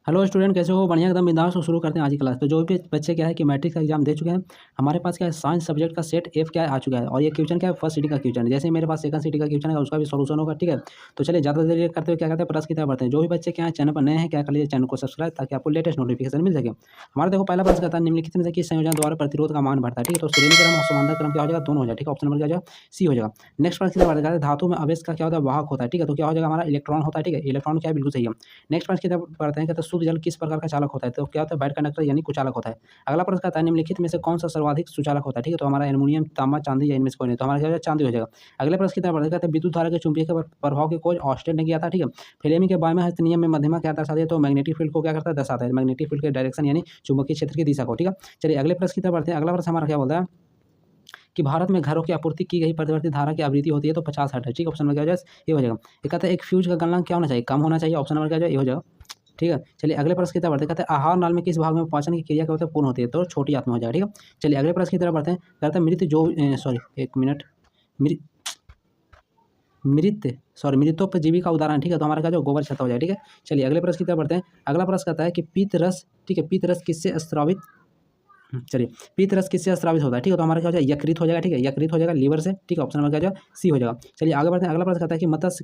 Hello student, कैसे हो? बढ़िया एकदम बिंदास हो। शुरू करते हैं आज की क्लास। तो जो भी बच्चे क्या है कि मैट्रिक का एग्जाम दे चुके हैं, हमारे पास क्या है साइंस सब्जेक्ट का सेट एफ क्या है आ चुका है। और ये क्वेश्चन क्या है, फर्स्ट सिटी का क्वेश्चन है। जैसे ही मेरे पास सेकंड सिटी का क्वेश्चन है उसका भी सोल्यूशन होगा। ठीक है, तो चलिए ज़्यादा देर करते हुए क्या करते हैं, प्रश्न की तरफ बढ़ते हैं। जो भी बच्चे क्या है चैनल पर नए हैं, क्या कर लीजिए चैनल को सब्सक्राइब, ताकि आपको लेटेस्ट नोटिफिकेशन मिल सके। हमारा देखो पहला प्रश्न कहता है निम्नलिखित में से किस संयोजन द्वारा प्रतिरोध का मान बढ़ता है। ठीक है, तो श्रेणी क्रम और समांतर क्रम क्या हो जाएगा, दोनों हो जाएगा। ठीक है, ऑप्शन नंबर क्या हो जाएगा, सी हो जाएगा। नेक्स्ट प्रश्न की तरफ बढ़ते हैं, धातु में आवेश का क्या होता है, वाहक होता है। ठीक है, तो क्या हो जाएगा हमारा इलेक्ट्रॉन होता है। ठीक है, इलेक्ट्रॉन क्या है, बिल्कुल सही है। नेक्स्ट प्रश्न की तरफ बढ़ते हैं, कहते हैं शुद्ध जल किस प्रकार का चालक होता है। तो क्या होता है, बैड कंडक्टर यानी कुचालक होता है। अगला प्रश्न कहता है निम्नलिखित में से कौन सा सर्वाधिक सुचालक होता है। ठीक है, तो हमारा एल्युमिनियम, तांबा, चांदी या इनमें से कोई नहीं। तो हमारा क्या हो जाएगा, चांदी हो जाएगा। अगले प्रश्न की तरफ बढ़ते हैं, कहते हैं विद्युत धारा के चुंबकीय के प्रभाव की खोज ऑस्टेन ने किया था। ठीक है, फ्लेमिंग के बारहवें हस्त नियम में मध्यमा क्या दर्शाती है, तो मैग्नेटिक फील्ड को क्या करता है, दर्शाता है। मैग्नेटिक फील्ड के डायरेक्शन यानी चुंबकीय क्षेत्र की दिशा को। ठीक है, चलिए अगले प्रश्न की तरफ बढ़ते हैं। अगला प्रश्न हमारा क्या बोलता है कि भारत में घरों की आपूर्ति की गई प्रतिवर्ती धारा की आवृत्ति होती है, तो 50 हर्ट्ज है। ठीक है, ऑप्शन नंबर क्या हो जाएगा, ये हो जाएगा। ये कहता है एक फ्यूज का गलनांक क्या होना चाहिए, कम होना चाहिए। ऑप्शन नंबर क्या हो जाएगा, ये हो जाएगा। ठीक है, चलिए अगले प्रश्न की तरफ बढ़ते हैं। कहते हैं आहार नाल में किस भाग में पाचन की क्रिया क्या होती है, पूर्ण होती है, तो छोटी आत्मा हो जाएगा। ठीक है, चलिए अगले प्रश्न की तरफ बढ़ते हैं। कहते हैं मृत जो सॉरी एक मिनट मृत मृतोपजीवी का उदाहरण। ठीक है, तो हमारा क्या जो गोबर छत्ता हो जाएगा। ठीक है, चलिए अगले प्रश्न की तरफ बढ़ते हैं। अगला प्रश्न कहता है कि पीत रस, ठीक है, पीत रस किससे स्रावित, चलिए पीत रस किससे स्रावित होता है। ठीक है, तो हमारा क्या हो जाएगा, यकृत हो जाएगा। ठीक है, यकृत हो जाएगा लीवर से। ठीक है, ऑप्शन नंबर क्या हो जाएगा, सी हो जाएगा। चलिए आगे बढ़ते हैं। अगला प्रश्न कहता है कि मत्स्य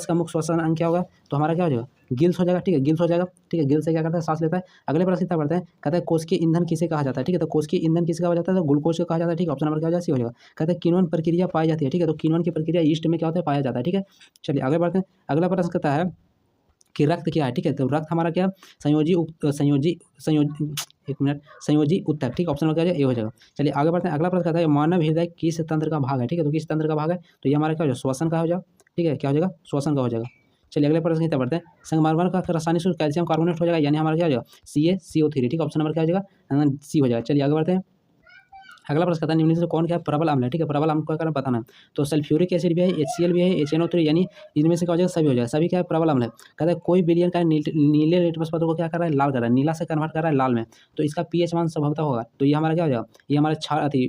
का मुख श्वसन अंग क्या होगा, तो हमारा क्या हो जाएगा, गिल्स हो जाएगा। ठीक है, गिल्स हो जाएगा। ठीक है, गिल्स से क्या करता है, सांस लेता है। अगले प्रश्न की तरफ बढ़ते हैं। कहता है कोशिकीय ईंधन किसे कहा जाता है। ठीक है, तो कोशिकीय ईंधन किसे कहा जाता है, तो ग्लूकोज को कहा जाता है। ठीक है, ऑप्शन नंबर क्या हो जाएगा, सी हो जाएगा। कहते हैं किण्वन प्रक्रिया पाई जाती है। ठीक है, तो किण्वन की प्रक्रिया ईस्ट में क्या होता है, पाया जाता है। ठीक है, चलिए आगे बढ़ते हैं। अगला प्रश्न कहता है कि रक्त क्या है। ठीक है, तो रक्त हमारा क्या संयोजी संयोजी संयोजी एक मिनट संयोजी उत्तर। ठीक है, ऑप्शन क्या हो जाएगा, ए हो जाएगा। चलिए आगे बढ़ते हैं। अगला प्रश्न कहता है मानव हृदय किस तंत्र का भाग है। ठीक है, तो किस तंत्र का भाग है, तो ये हमारा क्या हो जाएगा, श्वसन का हो जाएगा। ठीक है, क्या हो जाएगा, श्वसन का हो जाएगा। चलिए अगले प्रश्न की तरफ बढ़ते हैं। संगमरमर का रासायनिक सूत्र कैल्शियम कार्बोनेट हो जाएगा, यानी हमारा क्या हो जाएगा, CaCO3। ठीक है, ऑप्शन नंबर क्या हो जाएगा, सी हो जाएगा। चलिए आगे बढ़ते हैं। अगला प्रश्न कहता है निम्न से कौन क्या है, प्रबल अम्ल है। ठीक है, प्रबल अम्ल का कारण बताना है। तो सल्फ्यूरिक एसिड भी है, HCl भी है, HNO3, यानी इनमें से क्या हो जाएगा, सभी हो जाएगा। सभी क्या है, प्रबल अम्ल है। कहता है कोई विलयन का नीले लिटमस पत्र को क्या कर रहा है, लाल कर रहा है, नीला से कन्वर्ट कर रहा है लाल में, तो इसका pH मान संभवतः होगा। तो ये हमारा क्या हो जाएगा, ये हमारा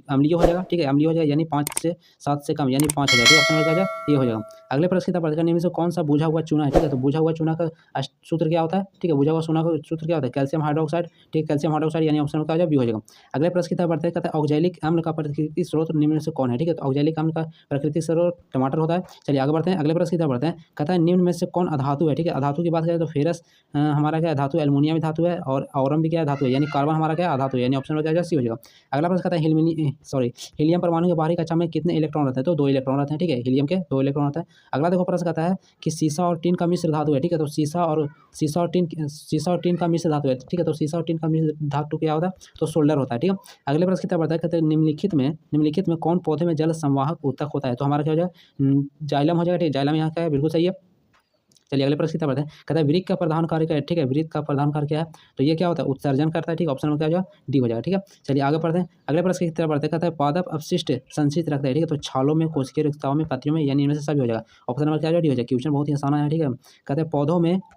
अम्लीय हो जाएगा। ठीक है, अम्लीय हो जाएगा, यानी 5 से 7 से कम, यानी 5 हो जाएगा। ठीक है, ऑप्शन में क्या हो जाएगा, ये हो जाएगा। अगले प्रश्न की तरफ बढ़ते हैं। निम्न से कौन सा बुझा हुआ चूना है। ठीक है, तो बुझा हुआ चूना का सूत्र क्या होता है। ठीक है, बुझा हुआ चूना का सूत्र क्या होता है, कैल्शियम हाइड्रोक्साइड। ठीक है, कैल्शियम हाइड्रोक्साइड, यानी ऑप्शन में क्या हो जाएगा, बी हो जाएगा। अगले प्रश्न की तरफ बढ़ते हैं। कहता है ऑक्जेलिक अम्ल का प्राकृतिक स्रोत निम्न में से कौन है। ठीक है, तो ऑक्जेलिक अम्ल का प्राकृतिक स्रोत टमाटर होता है। चलिए आगे बढ़ते हैं। अगले प्रश्न की तरफ बढ़ते हैं। कहता है निम्न में से कौन अधातु है। ठीक है, अधातु की बात करें तो फेरस हमारा क्या है, धातु, एल्युमिनियम भी धातु है, और औरम भी क्या है, धातु है, यानी कार्बन हमारा क्या है, अधातु है, यानी ऑप्शन में क्या हो जाएगा, सी हो जाएगा। अगला प्रश्न कहता है हीलियम परमाणु के बाहरी कक्षा में कितने इलेक्ट्रॉन रहते हैं, तो 2 इलेक्ट्रॉन रहते हैं। ठीक है, हीलियम के 2 इलेक्ट्रॉन रहते हैं। अगला देखो प्रश्न कहता है कि सीसा और टीन का मिश्र धातु है। ठीक है, तो सीसा और टीन का मिश्र धातु है। ठीक है, तो सीसा और टीन का मिश्र धातु क्या होता है, तो सोल्डर होता है। ठीक है, अगले प्रश्न की तरफ बढ़ता है। कहते हैं निम्नलिखित में कौन पौधे में जल संवाहक ऊतक होता है, तो हमारा क्या हो जाएगा, जाइलम हो जाएगा। ठीक है, जाइलम यहाँ का है, बिल्कुल सही है। चलिए अगले प्रश्न की तरफ बढ़ते हैं। कहता है वृक्क का प्रधान कार्य क्या है। ठीक है, वृक्क का प्रधान कार्य क्या है, तो ये क्या होता है, उत्सर्जन करता है। ठीक है, ऑप्शन में क्या हो जाएगा, डी हो जाएगा। ठीक है, चलिए आगे बढ़ते हैं। अगले प्रश्न की तरफ बढ़ते हैं। कहता है पादप अपशिष्ट संचित रखता है। ठीक है, तो छालों में, कोशिकीय रिक्ताओं में, पत्तियों में, यानी इनमें से सभी हो जाएगा। ऑप्शन नंबर क्या हो जाएगा, डी हो जाएगा। क्वेश्चन बहुत ही आसान है। ठीक है, कहते हैं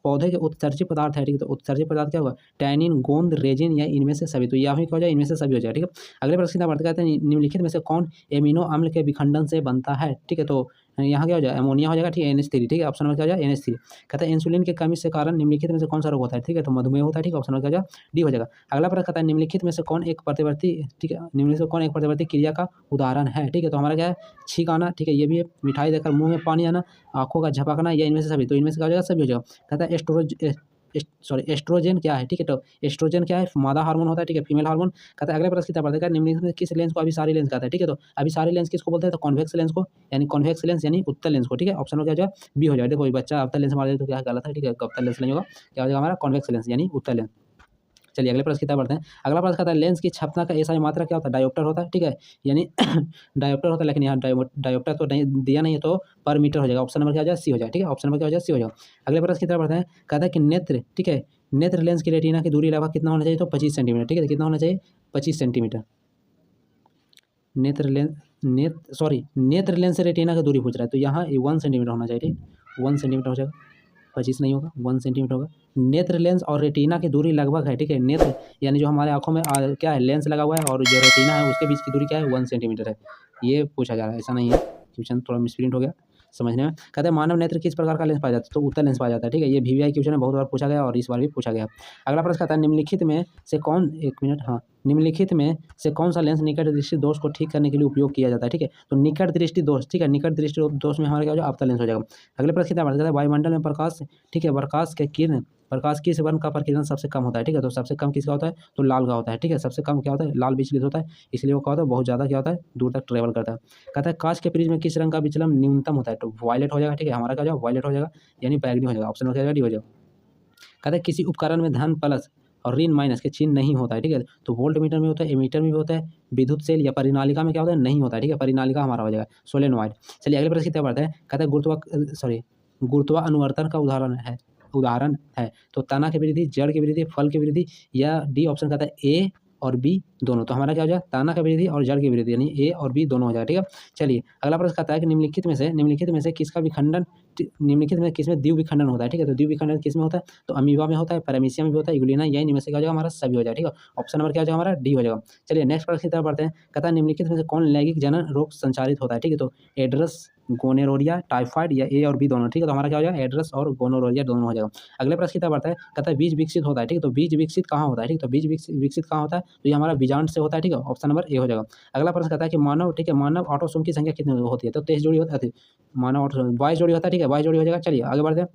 पौधे के उत्सर्जित पदार्थ है। ठीक है, तो उत्सर्जित पदार्थ क्या होगा, टैनिन, गोंद, रेजिन, या इनमें से सभी, तो यहाँ भी क्या हो जाएगा, इनमें से सभी हो जाएगा। ठीक है, अगले प्रश्न की तरफ बढ़ते कहते हैं निम्नलिखित में से कौन एमिनो अम्ल के विखंडन से बनता है। ठीक है, तो यहाँ क्या हो जाएगा, अमोनिया हो जाएगा। ठीक है, NH3। ठीक है, ऑप्शन में क्या हो जाएगा, NH3। कहता है इंसुलिन की कमी से कारण निम्नलिखित में से कौन सा रोग होता है। ठीक है, तो मधुमेह होता है। ठीक है, ऑप्शन में क्या हो जाएगा, डी हो जाएगा। अगला प्रश्न कहता है निम्नलिखित में से कौन एक प्रतिवर्ती, ठीक है, निम्नलिखित से कौन एक प्रतिवर्ती क्रिया का उदाहरण है। ठीक है, तो हमारा क्या है, छींक आना। ठीक है, ये भी है, मिठाई देकर मुंह में पानी आना, आंखों का झपकना, या इनमें से सभी, तो इनमें से क्या हो जाएगा, सभी हो जाएगा। कहता है एस्ट्रोजन क्या है। ठीक है, तो एस्ट्रोजन क्या है, मादा हार्मोन होता है। ठीक है, फीमेल हार्मोन। कहता है अगले प्रश्न की तरफ बढ़ते हैं। निम्नलिखित में किस लेंस को अभिसारी लेंस कहता है। ठीक है, तो अभिसारी लेंस किसको बोलते हैं, तो कॉन्वेक्स लेंस को, यानी कॉन्वेक्स लेंस यानी उत्तल लेंस को। ठीक है, ऑप्शन में क्या हो जाएगा, बी हो जाएगा। देखो बच्चा अवतल लेंस मार दे तो क्या गलत है। ठीक है, अवतल लेंस नहीं होगा, क्या हो जाएगा हमारा, कॉन्वेक्स लेंस यानी उत्तल लेंस। चलिए अगले प्रश्न की तरफ बढ़ते हैं। अगला प्रश्न कहता है लेंस की क्षमता का ऐसा मात्रा क्या होता है, डायोप्टर होता है। ठीक है, यानी डायोप्टर होता है, लेकिन यहाँ डायोप्टर तो नहीं दिया, नहीं है, तो पर मीटर हो जाएगा। ऑप्शन नंबर क्या हो जाएगा, सी हो जाएगा। ठीक है, ऑप्शन नंबर क्या हो जाएगा, सी हो जाएगा। अगले प्रश्न की तरफ बढ़ते हैं। कहता है कि नेत्र, ठीक है, नेत्र लेंस की रेटिना की दूरी लगभग कितना होना चाहिए, तो 25 सेंटीमीटर। ठीक है, कितना होना चाहिए, 25 सेंटीमीटर। नेत्र लेंस से रेटिना की दूरी पूछ रहा है, तो यहाँ 1 सेंटीमीटर होना चाहिए। ठीक, 1 सेंटीमीटर हो जाएगा, 25 नहीं होगा, 1 सेंटीमीटर होगा। नेत्र लेंस और रेटिना की दूरी लगभग है। ठीक है, नेत्र यानी जो हमारे आंखों में क्या है, लेंस लगा हुआ है, और जो रेटिना है उसके बीच की दूरी क्या है, 1 सेंटीमीटर है। ये पूछा जा रहा है, ऐसा नहीं है, क्वेश्चन थोड़ा मिसप्रिंट हो गया। समझने में। कहते हैं मानव नेत्र किस प्रकार का लेंस पाया जाता है, तो उत्तल लेंस पाया जाता है, ठीक है। ये VVI क्वेश्चन है, बहुत बार पूछा गया और इस बार भी पूछा गया। अगला प्रश्न कहता है निम्नलिखित में से कौन, एक मिनट, हाँ, निम्नलिखित में से कौन सा लेंस निकट दृष्टि दोष को ठीक करने के लिए उपयोग किया जाता है, ठीक है। तो निकट दृष्टि दोष, ठीक है, निकट दृष्टि दोष में हमारा क्या हो जाएगा, अवतल लेंस हो जाएगा। अगले प्रश्न क्या है, वायुमंडल में प्रकाश, ठीक है, प्रकाश किस वर्ण का प्रकीर्णन सबसे कम होता है, ठीक है। तो सबसे कम किसका होता है, तो लाल का होता है, ठीक है। सबसे कम क्या होता है, लाल विचलित होता है, इसलिए वो क्या होता है, बहुत ज़्यादा क्या होता है, दूर तक ट्रेवल करता है। कहता है कांच के प्रिज्म में किस रंग का विचलन न्यूनतम होता है, तो वायलेट हो जाएगा, ठीक है। हमारा क्या हो जाएगा, वायलेट हो जाएगा, यानी बैगनी हो जाएगा। ऑप्शन में क्या हो जाएगा, डी हो जाएगा। कहता है किसी उपकरण में धन प्लस और ऋण माइनस के चिन्ह नहीं होता है, ठीक है। तो वोल्ट मीटर में होता है, एमीटर में भी होता है, विद्युत सेल या परिनालिका में क्या होता है, नहीं होता है, ठीक है। परिनालिका हमारा हो जाएगा सोलेनॉइड। चलिए अगले प्रश्न की तरफ बढ़ते हैं। कहता है गुरुत्वानुवर्तन का उदाहरण है तो तना की वृद्धि, जड़ की वृद्धि, फल की वृद्धि, या डी ऑप्शन कहता है ए और बी दोनों। तो हमारा क्या हो जाएगा, ताना की वृद्धि और जड़ की वृद्धि, यानी ए और बी दोनों हो जाएगा, ठीक है। चलिए अगला प्रश्न कहता है कि निम्नलिखित में से किसका विखंडन, निम्नलिखित में किसमें द्विव विखंडन होता है, ठीक है। तो द्विव विखंडन किसमें होता है, तो अमीबा में होता है, पैरामीशिया में भी होता है, इग्लिना, या इनमें से क्या हो जाएगा, हमारा सभी हो जाएगा, ठीक है। ऑप्शन नंबर क्या हो जाएगा, हमारा डी हो जाएगा। चलिए नेक्स्ट प्रश्न की तरफ बढ़ते हैं। कहता है निम्नलिखित में से कौन लैंगिक जनन रोग संचारित होता है, ठीक है। तो एड्रस, गोनेरोरिया, टाइफाइड, या ए और बी दोनों, ठीक है। तो हमारा क्या हो जाएगा, एड्रस और गोनोरोरिया दोनों हो जाएगा। अगले प्रश्न की तरफ बढ़ता है। कहता है बीज विकसित होता है, ठीक है। तो बीज विकसित कहाँ होता है, ठीक है। तो बीज विकसित कहाँ होता है, तो ये हमारा बीजांड से होता है, ठीक है। ऑप्शन नंबर ए हो जाएगा। अगला प्रश्न कहता है कि मानव, ठीक है, मानव ऑटोसोम की संख्या कितनी होती है, तो 23 जोड़ी होती है, मानव ऑटोसोम 22 जोड़ी होता है, ठीक है, 22 जोड़ी हो जाएगा। चलिए आगे बढ़ते हैं।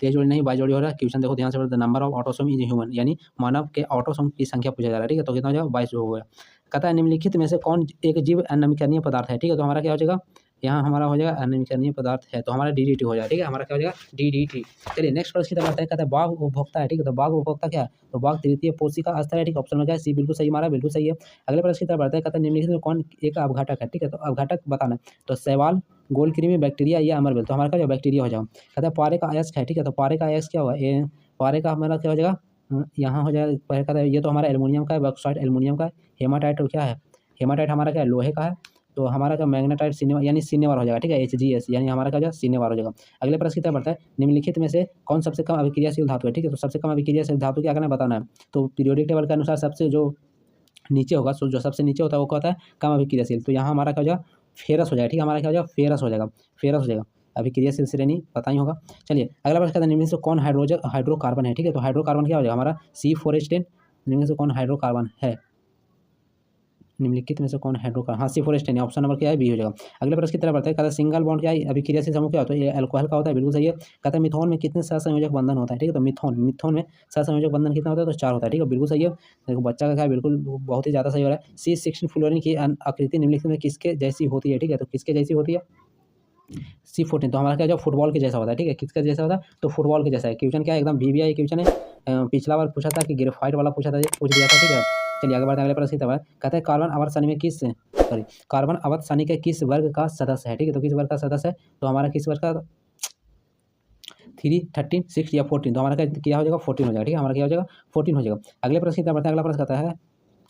23 जोड़ी नहीं, 22 जोड़ी हो रहा है। क्वेश्चन देखो ध्यान से, the number of autosome in human, यानी मानव के ऑटोसोम की संख्या पूछा जा रहा है, ठीक है। तो कितना हो जाएगा, 22 हो गया। कहता है निम्नलिखित में से कौन एक जीव अननवीकरणीय पदार्थ है, ठीक है। तो हमारा क्या हो जाएगा, यहाँ हमारा हो जाएगा अननवीकरणीय पदार्थ है, तो हमारा DDT हो जाएगा, ठीक है। हमारा क्या हो जाएगा, DDT। चलिए नेक्स्ट प्रश्न की तरफ आते हैं। कहता है बाघ उपभोक्ता है, ठीक है। तो बाघ उपभोक्ता क्या है, तो बाघ तृतीय पोषिका स्तर है, ठीक है। ऑप्शन में क्या है, सी बिल्कुल सही, हमारा बिल्कुल सही है। अगले प्रश्न की तरफ बढ़ते हैं। कहता है निम्नलिखित में कौन एक अवघटक है, ठीक है। तो अवघटक बताना, तो शैवाल, गोलकृमि, बैक्टीरिया या अमरबेल। तो हमारा क्या हो जाएगा, बैक्टीरिया हो जाएगा। कहता है पारे का अयस्क है, ठीक है। तो पारे का अयस्क क्या होगा, पारे का हमारा क्या हो जाएगा, यहाँ हो जाएगा। पहले कहता है ये तो हमारा एल्युमिनियम का है, बॉक्साइट एल्युमिनियम का है। हेमाटाइट क्या है, हेमाटाइट हमारा क्या है, लोहे का है। तो हमारा क्या मैग्नेटाइट सिनेमा, यानी सिनेवार हो जाएगा, ठीक है। HGS, यानी हमारा क्या हो जाएगा, सिनेवार हो जाएगा। अगले प्रश्न की तरफ बढ़ता है। निम्नलिखित में से कौन सबसे कम अभिक्रियाशील धातु है, ठीक है। तो सबसे कम अभिक्रियाशील धातु क्या करना है, बताना है। तो पीरियोडिक टेबल के अनुसार सबसे जो नीचे होगा, जो सबसे नीचे होता है वो क्या होता है, कम अभिक्रियाशील। तो यहाँ हमारा क्या हो जाएगा, फेरस हो जाएगा, ठीक है। हमारा क्या हो जाएगा, फेरस हो जाएगा, फेरस हो जाएगा। अभिक्रियाशील श्रेणी पता ही होगा। चलिए अगला प्रश्न कहता है निम्न से कौन हाइड्रोकार्बन है, ठीक है। तो हाइड्रोकार्बन क्या हो जाएगा, हमारा C4H10। निम्न से कौन हाइड्रोकार्बन है, निम्नलिखित में से कौन हाइड्रोकार्बन, हाँ C4H10, ऑप्शन नंबर क्या है, बी हो जाएगा। अगले प्रश्न की तरफ बढ़ते हैं। कहता है सिंगल बॉन्ड क्या है, अभिक्रियाशील समूह क्या होता है, ये अल्कोहल का होता है, बिल्कुल सही है। कहता है मिथोन में कितने सहसंयोजक बंधन होता है, ठीक है। तो मिथोन में सहसंयोजक बंधन कितना होता है, तो 4 होता है, ठीक है, बिल्कुल सही है। देखो बच्चा का क्या है, बिल्कुल बहुत ही ज़्यादा सही हो रहा है। C16 फ्लोरीन की आकृति निम्नलिखित में किसके जैसी होती है, ठीक है। तो किसके जैसी होती है, C14। तो हमारा क्या जो फुटबॉल के जैसा होता है, ठीक है। किसका जैसा होता है, तो फुटबॉल के जैसा है। क्वेश्चन क्या है, एकदम VVI क्वेश्चन है। पिछला बार पूछा था कि ग्रेफाइट वाला पूछ दिया था, ठीक है। चलिए आगे बढ़ते हैं। अगले प्रश्न की तरफ। कहते हैं कार्बन आवर्त सारणी में कार्बन आवर्त सारणी के किस वर्ग का सदस्य है, ठीक है। तो किस वर्ग का सदस्य है, तो हमारा किस वर्ग का, 3, 13, 6 या 14। तो हमारा क्या हो जाएगा, 14 हो जाएगा, ठीक है। हमारा क्या हो जाएगा, 14 हो जाएगा। अगले प्रश्न की तरफ बढ़ते हैं। अगला प्रश्न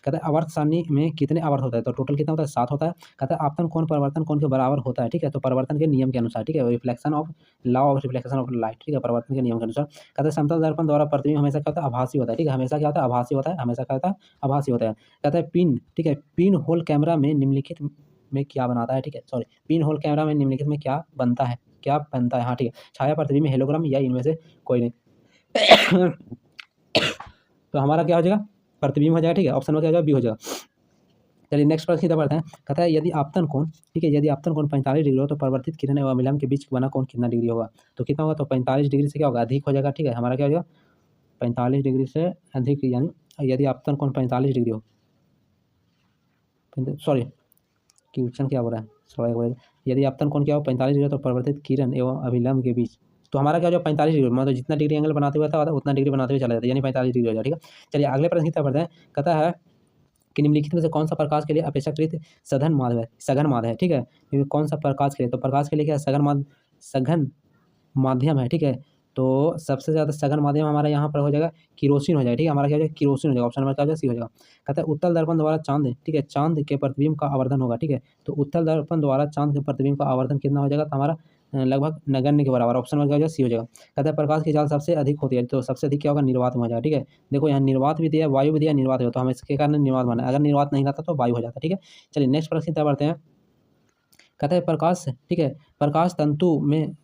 कहता है आवर्त सारणी में कितने आवर्त होता है, तो टोटल कितना होता है, 7 होता है। कहता है आपतन कोण परिवर्तन कोण के बराबर होता है, ठीक है। तो परिवर्तन के नियम के अनुसार, ठीक है, reflection of law of reflection of light, ठीक है, परिवर्तन के नियम के अनुसार। कहता है समतल दर्पण द्वारा प्रतिबिंब हमेशा क्या होता है, आभासी होता है, ठीक है। हमेशा क्या होता है, आभासी होता है, हमेशा क्या होता है, आभासी होता है। कहता है पिन, ठीक है, पिन होल कैमरा में निम्नलिखित में क्या बनाता है, ठीक है, सॉरी, पिन होल कैमरा में निम्नलिखित में क्या बनता है, हाँ ठीक है। छाया प्रतिबिंब, हेलोग्राम, या इनमें से कोई नहीं। तो हमारा क्या हो जाएगा, प्रतिबिंब हो जाएगा, ठीक है। ऑप्शन में क्या हो जाएगा, बी हो जाएगा। चलिए नेक्स्ट प्रश्न की तरफ बढ़ते हैं। कहता है यदि आपतन कोण, ठीक है, यदि आपतन कोण 45 डिग्री हो तो परिवर्तित किरण एवं अभिलंब के बीच बना कोण कितना डिग्री होगा, तो कितना होगा, तो 45 डिग्री से क्या होगा, अधिक हो जाएगा, ठीक है। हमारा क्या हो जाएगा, 45 डिग्री से अधिक, यानी यदि आपतन कोण 45 डिग्री हो, सॉरी क्वेश्चन क्या हो रहा है, सॉरी, यदि आपतन कोण क्या हो 45 डिग्री तो परिवर्तित किरण एवं अभिलंब के बीच, तो हमारा क्या हो जाएगा 45 डिग्री, मतलब जितना डिग्री एंगल बनाते हुए था उतना डिग्री बनाते हुए चला जाता है, यानी 45 डिग्री हो जाएगा, ठीक है। चलिए अगले प्रश्न की तरफ बढ़ते हैं। कहता है कि निम्नलिखित में से कौन सा प्रकाश के लिए अपेक्षाकृत सघन माध्य है, ठीक है। क्योंकि कौन सा प्रकाश के लिए, तो प्रकाश के लिए क्या सघन माध्यम है, ठीक है। तो सबसे ज़्यादा सघन माध्यम हमारा यहाँ पर हो जाएगा किरोसिन हो जाएगा, ठीक है। हमारा क्या हो जाएगा, किरोसिन हो जाएगा। ऑप्शन नंबर क्या हो जाएगा, सी हो जाएगा। कहता है उत्तल दर्पण द्वारा चांद, ठीक है, चांद के प्रतिबिंब का आवर्धन होगा, ठीक है। तो उत्तल दर्पण द्वारा चांद के प्रतिबिंब का आवर्धन कितना हो जाएगा, तो हमारा लगभग नगण्य के बराबर। ऑप्शन में क्या हो जाएगा, सी हो जाएगा। कहता है प्रकाश की चाल सबसे अधिक होती है, तो सबसे अधिक क्या होगा, निर्वात में हो जाएगा, ठीक है। देखो यहाँ निर्वात भी दिया, वायु भी दिया, निर्वात है, तो हम इसके कारण निर्वात माना, अगर निर्वात नहीं रहता तो वायु हो जाता, ठीक है। चलिए नेक्स्ट प्रश्न की तरफ बढ़ते हैं। कहता है प्रकाश, ठीक है, प्रकाश तंतु में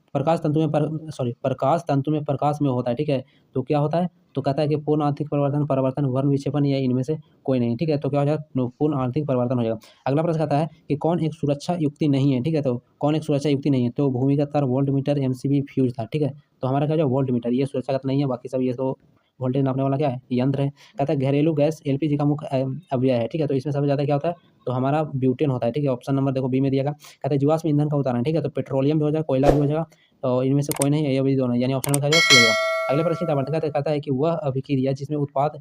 प्रकाश में होता है, ठीक है। तो क्या होता है? तो कहता है कि पूर्ण आंतरिक परिवर्तन, वर्ण विक्षेपण या इनमें से कोई नहीं, ठीक है। तो क्या हो जाएगा? पूर्ण आंतरिक परिवर्तन हो जाएगा। अगला प्रश्न कहता है कि कौन एक सुरक्षा युक्ति नहीं है, ठीक है। तो कौन एक सुरक्षा युक्ति नहीं है? तो भूमिगत तार, वोल्टमीटर, एमसीबी, फ्यूज था, ठीक है। तो हमारा क्या हो जाएगा? वोल्टमीटर, ये सुरक्षागत नहीं है, बाकी सब ये तो वोल्टेज नापने वाला क्या है? यंत्र है। कहता है घरेलू गैस एलपीजी का मुख्य अवयव है, ठीक है। तो इसमें सबसे ज़्यादा क्या होता है? तो हमारा ब्यूटेन होता है, ठीक है। ऑप्शन नंबर देखो बी में दिया गया। कहता है जीवाश्म ईंधन का उदाहरण, ठीक है। तो पेट्रोलियम भी हो जाएगा, कोयला भी हो जाएगा, तो इनमें से कोई नहीं है, ये भी दोनों, यानी ऑप्शन में क्या हो जाएगा? सी हो जाएगा। अगले प्रश्न की बढ़ते कहता है कि वह अभिक्रिया जिसमें उत्पाद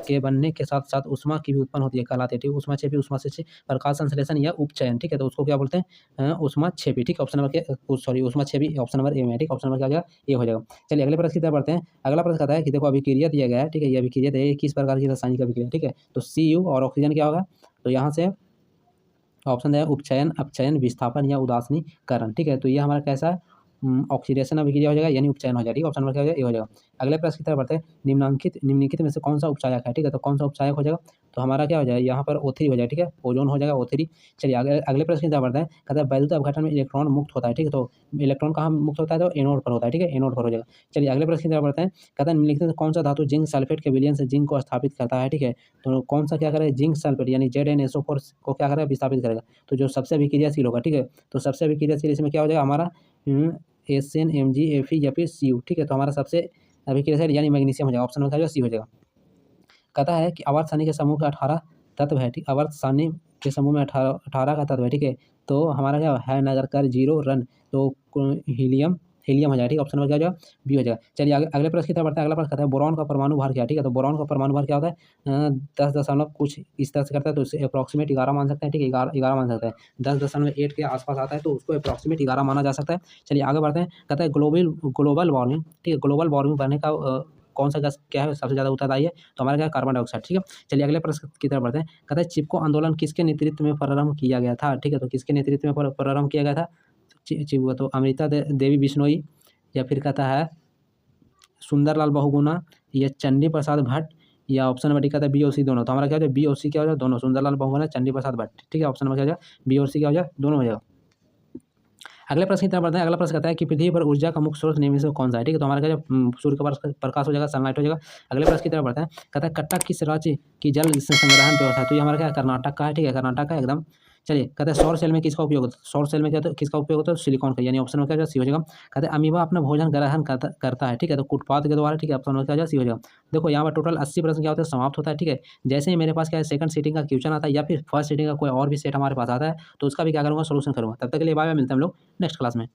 के बनने के साथ-साथ ऊष्मा की भी उत्पन्न होती है कहलाती है, ठीक है। ऊष्माक्षेपी, ऊष्माक्षेपी, प्रकाश संश्लेषण या उपचयन, ठीक है। तो उसको क्या बोलते हैं? ऊष्माक्षेपी, ठीक है। ऑप्शन नंबर के सॉरी ऊष्माक्षेपी ऑप्शन नंबर ए में है, ठीक है। ऑप्शन नंबर क्या हो जाएगा? ए हो जाएगा। चलिए अगले प्रश्न की तरफ बढ़ते हैं। अगला प्रश्न कहता है कि देखो अभिक्रिया दिया गया है, ठीक है। ये अभिक्रिया है, किस प्रकार की रासायनिक अभिक्रिया, ठीक है। तो Cu और ऑक्सीजन क्या होगा? तो यहाँ से ऑप्शन है उपचयन, अपचयन, विस्थापन या उदासीनीकरण, ठीक है। तो ये हमारा कैसा है? ऑक्सीडेशन अभिक्रिया हो जाएगा, यानी उपचयन हो जाएगा, ठीक है। ऑप्शन नंबर क्या हो जाएगा? ए हो जाएगा। अगले प्रश्न की तरफ बढ़ते हैं। निम्नलिखित में से कौन सा उपचायक है, ठीक है। तो कौन सा उपचायक हो जाएगा? तो हमारा क्या हो जाएगा? यहाँ पर O3 हो जाएगा, ठीक है। ओजोन हो जाएगा O3। चलिए अगले प्रश्न की तरफ बढ़ते हैं। कहता है वैद्युत अपघटन में इलेक्ट्रॉन मुक्त होता है, ठीक है। तो इलेक्ट्रॉन कहाँ मुक्त होता है? तो एनोड पर होता है, ठीक है। एनोड पर हो जाएगा। चलिए अगले प्रश्न की तरफ बढ़ते हैं। कहता है निम्नलिखित में कौन सा धातु जिंक सल्फेट के विलयन से जिंक को स्थापित करता है, ठीक है। तो कौन सा क्या करेगा? जिंक सल्फेट यानी ZnSO4 को क्या करेगा? विस्थापित करेगा। तो जो सबसे अभिक्रियाशील होगा, ठीक है। तो सबसे अभिक्रियाशील इसमें क्या हो जाएगा हमारा? SN, Mg, Fe या फिर Cu, ठीक है। तो हमारा सबसे अभिक्रियाशील यानी मैग्नीशियम हो जाएगा। ऑप्शन में क्या हो जाएगा? सी हो जाएगा। कहता है कि आवर्त सारणी के समूह का 18 तत्व है, ठीक। आवर्त सारणी के समूह में 18 का तत्व है, ठीक है। तो हमारा क्या है? नगरकर, जीरो, रन, तो हीलियम हीलियम हो जाएगा, ठीक है। ऑप्शन नंबर क्या हो जाएगा? बी हो जाएगा। चलिए अगले प्रश्न की तरफ बढ़ते हैं। अगला प्रश्न कहता है बोरॉन का परमाणु भार क्या है, ठीक है। तो बोरॉन का परमाणु भार क्या होता है? 10 दशमलव कुछ इस तरह से करता है, तो उसे अप्रॉक्सीमेट 11 मान सकते हैं, ठीक है। 11 मान सकते हैं। 10.8 के आसपास आता है, तो उसको अप्रॉक्सीमेट 11 माना जा सकता है। चलिए आगे बढ़ते हैं। कहता है ग्लोबल वार्मिंग, ठीक है। ग्लोबल वार्मिंग बढ़ने का कौन सा गैस क्या है सबसे ज़्यादा उत्तरदायी है? तो हमारा क्या है? कार्बन डाइऑक्साइड, ठीक है। चलिए अगले प्रश्न की तरफ बढ़ते हैं। कहता है चिपको आंदोलन किसके नेतृत्व में प्रारंभ किया गया था, ठीक है। तो किसके नेतृत्व में प्रारंभ किया गया था? चिपको तो अमृता देवी बिश्नोई, या फिर कहता है सुंदरलाल बहुगुणा, या चंडी प्रसाद भट्ट, या ऑप्शन नंबर डी कहता है बी और सी दोनों। तो हमारा क्या हो जाएगा? बी और सी क्या हो जाएगा? दोनों। सुंदरलाल बहुगुणा, चंडी प्रसाद भट्ट, ठीक है। ऑप्शन नंबर क्या हो जाएगा? बी और सी क्या हो जाएगा? दोनों हो जाएगा। अगले प्रश्न की तरफ बढ़ते हैं। अगला प्रश्न कहता है कि पृथ्वी पर ऊर्जा का मुख्य स्रोत निम्न में से कौन सा है, ठीक है। तो हमारा क्या है? सूर्य का प्रकाश हो जाएगा, सनलाइट हो जाएगा। अगले प्रश्न की तरफ बढ़ते हैं। कहता है कटक किस राज्य की जल संग्रहण व्यवस्था है? तो ये हमारा क्या है? कर्नाटक का है, ठीक है। कर्नाटक का एकदम। चलिए कहते हैं सौर सेल में किसका उपयोग होता है? सौर सेल में क्या होता है? किसका उपयोग होता है? सिलिकॉन का, यानी ऑप्शन में क्या हो जाएगा? सी हो जाएगा। कहते हैं अमीबा अपना भोजन ग्रहण करता है, ठीक है। तो कुटपाद के द्वारा, ठीक है। ऑप्शन में क्या हो जाएगा? सी हो जाएगा। देखो यहाँ पर टोटल 80 प्रश्न क्या होता है? समाप्त होता है, ठीक है। जैसे ही मेरे पास क्या है? सेकंड सीटिंग का क्वेश्चन आता है, या फिर फर्स्ट सीटिंग का कोई और भी सेट हमारे पास आता है, तो उसका भी क्या करूँगा? सोल्यूशन करूँगा। तब तक के लिए बाय बाय, मिलते हैं हम लोग नेक्स्ट क्लास में।